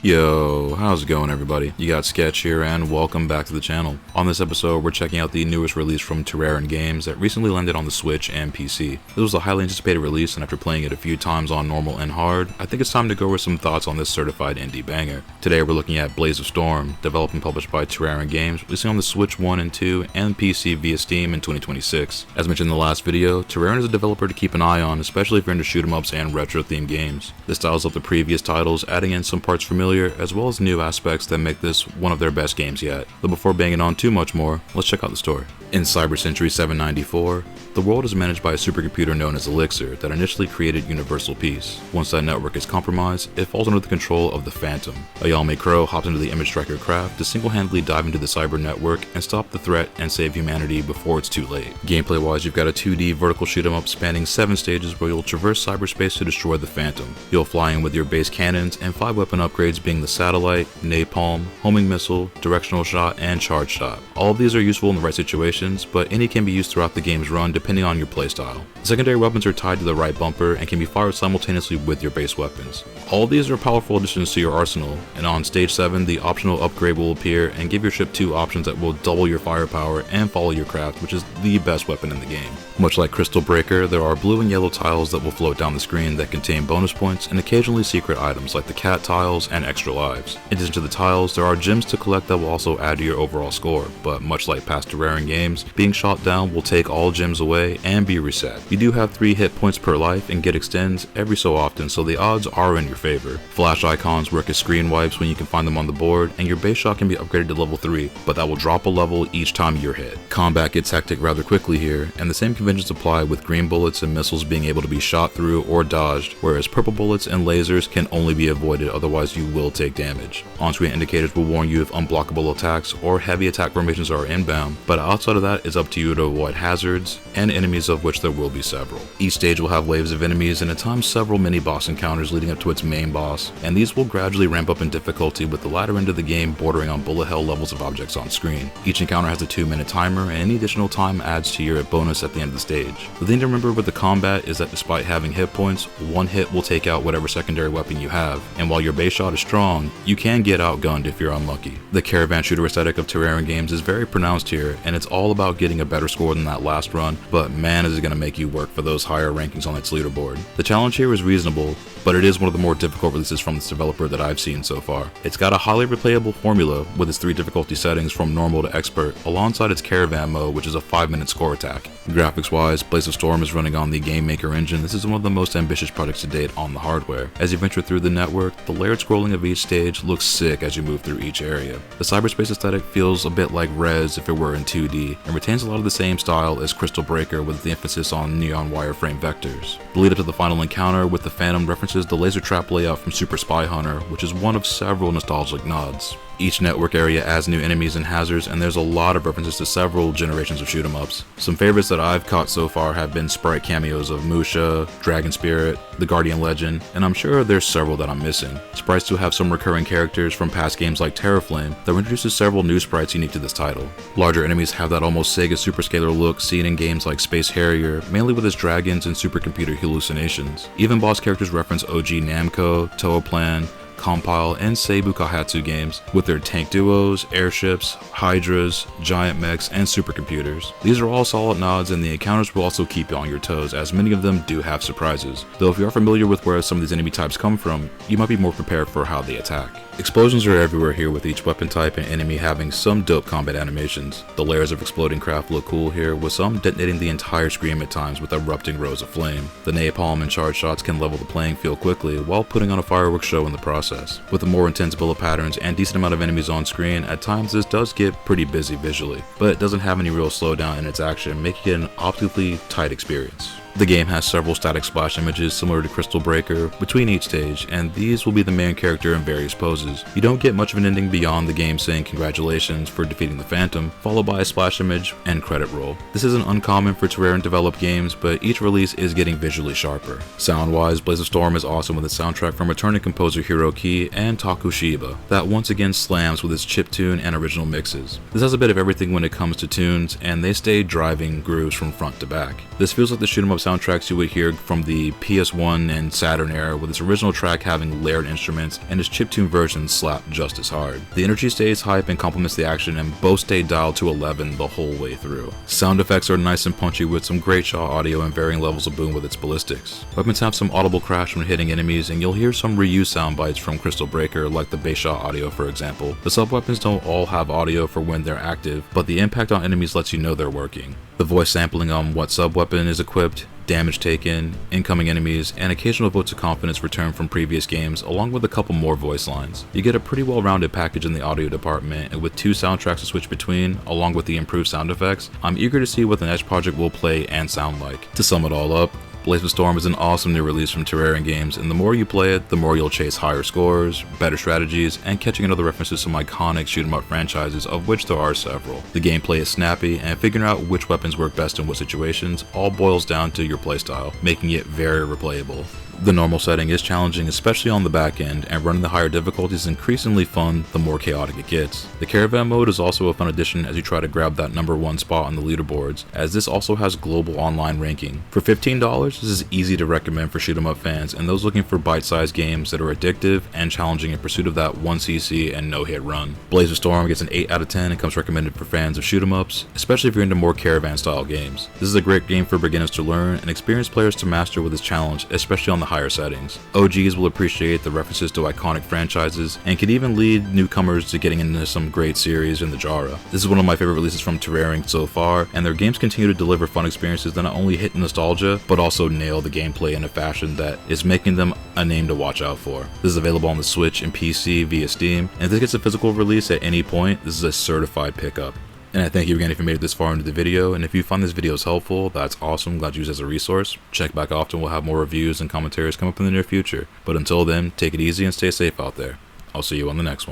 Yo, how's it going everybody? You got Sketch here and welcome back to the channel. On this episode, we're checking out the newest release from Terarin Games that recently landed on the Switch and PC. This was a highly anticipated release, and after playing it a few times on normal and hard, I think it's time to go over some thoughts on this certified indie banger. Today we're looking at Blaze of Storm, developed and published by Terarin Games, releasing on the Switch 1 and 2 and PC via Steam in 2026. As mentioned in the last video, Terarin is a developer to keep an eye on, especially if you're into shoot-em-ups and retro-themed games. This styles up the previous titles, adding in some parts familiar as well as new aspects that make this one of their best games yet. But before banging on too much more, let's check out the story. In Cyber Century 794, the world is managed by a supercomputer known as Elixir that initially created universal peace. Once that network is compromised, it falls under the control of the Phantom. Ayame Crow hops into the Image Striker craft to single-handedly dive into the cyber network and stop the threat and save humanity before it's too late. Gameplay-wise, you've got a 2D vertical shoot-em-up spanning 7 stages where you'll traverse cyberspace to destroy the Phantom. You'll fly in with your base cannons and 5 weapon upgrades being the Satellite, Napalm, Homing Missile, Directional Shot, and Charge Shot. All of these are useful in the right situations, but any can be used throughout the game's run depending on your playstyle. The secondary weapons are tied to the right bumper and can be fired simultaneously with your base weapons. All of these are powerful additions to your arsenal, and on Stage 7 the optional upgrade will appear and give your ship 2 options that will double your firepower and follow your craft, which is the best weapon in the game. Much like Crystal Breaker, there are blue and yellow tiles that will float down the screen that contain bonus points and occasionally secret items like the cat tiles and extra lives. In addition to the tiles, there are gems to collect that will also add to your overall score, but much like past Terarin games, being shot down will take all gems away and be reset. You do have 3 hit points per life and get extends every so often, so the odds are in your favor. Flash icons work as screen wipes when you can find them on the board, and your base shot can be upgraded to level 3, but that will drop a level each time you're hit. Combat gets hectic rather quickly here, and the same conventions apply with green bullets and missiles being able to be shot through or dodged, whereas purple bullets and lasers can only be avoided, otherwise you will take damage. On-screen indicators will warn you if unblockable attacks or heavy attack formations are inbound, but outside of that, it's up to you to avoid hazards and enemies, of which there will be several. Each stage will have waves of enemies and at times several mini-boss encounters leading up to its main boss, and these will gradually ramp up in difficulty with the latter end of the game bordering on bullet hell levels of objects on screen. Each encounter has a 2-minute timer, and any additional time adds to your bonus at the end of the stage. The thing to remember with the combat is that despite having hit points, one hit will take out whatever secondary weapon you have, and while your base shot is strong, you can get outgunned if you're unlucky. The caravan shooter aesthetic of Terarin Games is very pronounced here, and it's all about getting a better score than that last run, but man is it going to make you work for those higher rankings on its leaderboard. The challenge here is reasonable, but it is one of the more difficult releases from this developer that I've seen so far. It's got a highly replayable formula with its 3 difficulty settings from normal to expert, alongside its caravan mode, which is a 5-minute score attack. Graphics wise, Blaze of Storm is running on the Game Maker engine. This is one of the most ambitious projects to date on the hardware. As you venture through the network, the layered scrolling of each stage looks sick as you move through each area. The cyberspace aesthetic feels a bit like Rez if it were in 2D, and retains a lot of the same style as Crystal Breaker with the emphasis on neon wireframe vectors. The lead up to the final encounter with the Phantom references the laser trap layout from Super Spy Hunter, which is one of several nostalgic nods. Each network area adds new enemies and hazards, and there's a lot of references to several generations of shoot-em-ups. Some favorites that I've caught so far have been sprite cameos of Musha, Dragon Spirit, the Guardian Legend, and I'm sure there's several that I'm missing. Sprites do have some recurring characters from past games like Terraflame that introduces several new sprites unique to this title. Larger enemies have that almost Sega Superscalar look seen in games like Space Harrier, mainly with its dragons and supercomputer hallucinations. Even boss characters reference OG Namco, Toaplan, Compile, and Seibu Kaihatsu games with their tank duos, airships, hydras, giant mechs, and supercomputers. These are all solid nods, and the encounters will also keep you on your toes, as many of them do have surprises. Though if you are familiar with where some of these enemy types come from, you might be more prepared for how they attack. Explosions are everywhere here, with each weapon type and enemy having some dope combat animations. The layers of exploding craft look cool here, with some detonating the entire screen at times with erupting rows of flame. The napalm and charge shots can level the playing field quickly while putting on a fireworks show in the process. With the more intense bullet patterns and decent amount of enemies on screen, at times this does get pretty busy visually, but it doesn't have any real slowdown in its action, making it an optically tight experience. The game has several static splash images similar to Crystal Breaker between each stage, and these will be the main character in various poses. You don't get much of an ending beyond the game saying congratulations for defeating the Phantom, followed by a splash image and credit roll. This isn't uncommon for Terarin developed games, but each release is getting visually sharper. Sound-wise, Blaze of Storm is awesome with a soundtrack from returning composer Hiroki and Takushiba that once again slams with its chiptune and original mixes. This has a bit of everything when it comes to tunes, and they stay driving grooves from front to back. This feels like the shoot 'em up soundtracks you would hear from the PS1 and Saturn era, with its original track having layered instruments and its chiptune version slapped just as hard. The energy stays hype and complements the action, and both stay dialed to 11 the whole way through. Sound effects are nice and punchy with some great shot audio and varying levels of boom with its ballistics. Weapons have some audible crash when hitting enemies, and you'll hear some reused sound bites from Crystal Breaker, like the bass shot audio for example. The sub-weapons don't all have audio for when they're active, but the impact on enemies lets you know they're working. The voice sampling on what sub-weapon is equipped, damage taken, incoming enemies, and occasional votes of confidence returned from previous games, along with a couple more voice lines. You get a pretty well-rounded package in the audio department, and with 2 soundtracks to switch between, along with the improved sound effects, I'm eager to see what the next project will play and sound like. To sum it all up, Blaze of Storm is an awesome new release from Terarin Games, and the more you play it, the more you'll chase higher scores, better strategies, and catching another references to some iconic shoot-'em-up franchises, of which there are several. The gameplay is snappy, and figuring out which weapons work best in what situations all boils down to your playstyle, making it very replayable. The normal setting is challenging, especially on the back end, and running the higher difficulties is increasingly fun the more chaotic it gets. The Caravan mode is also a fun addition as you try to grab that #1 spot on the leaderboards, as this also has global online ranking. For $15, this is easy to recommend for shoot-'em-up fans and those looking for bite-sized games that are addictive and challenging in pursuit of that 1cc and no-hit run. Blaze of Storm gets an 8 out of 10 and comes recommended for fans of shoot-'em-ups, especially if you're into more Caravan-style games. This is a great game for beginners to learn and experienced players to master with its challenge, especially on the higher settings. OGs will appreciate the references to iconic franchises and could even lead newcomers to getting into some great series in the genre. This is one of my favorite releases from Terarin so far, and their games continue to deliver fun experiences that not only hit nostalgia, but also nail the gameplay in a fashion that is making them a name to watch out for. This is available on the Switch and PC via Steam, and if this gets a physical release at any point, this is a certified pickup. And I thank you again if you made it this far into the video, and if you find this video helpful, that's awesome, glad you use it as a resource. Check back often, we'll have more reviews and commentaries come up in the near future. But until then, take it easy and stay safe out there. I'll see you on the next one.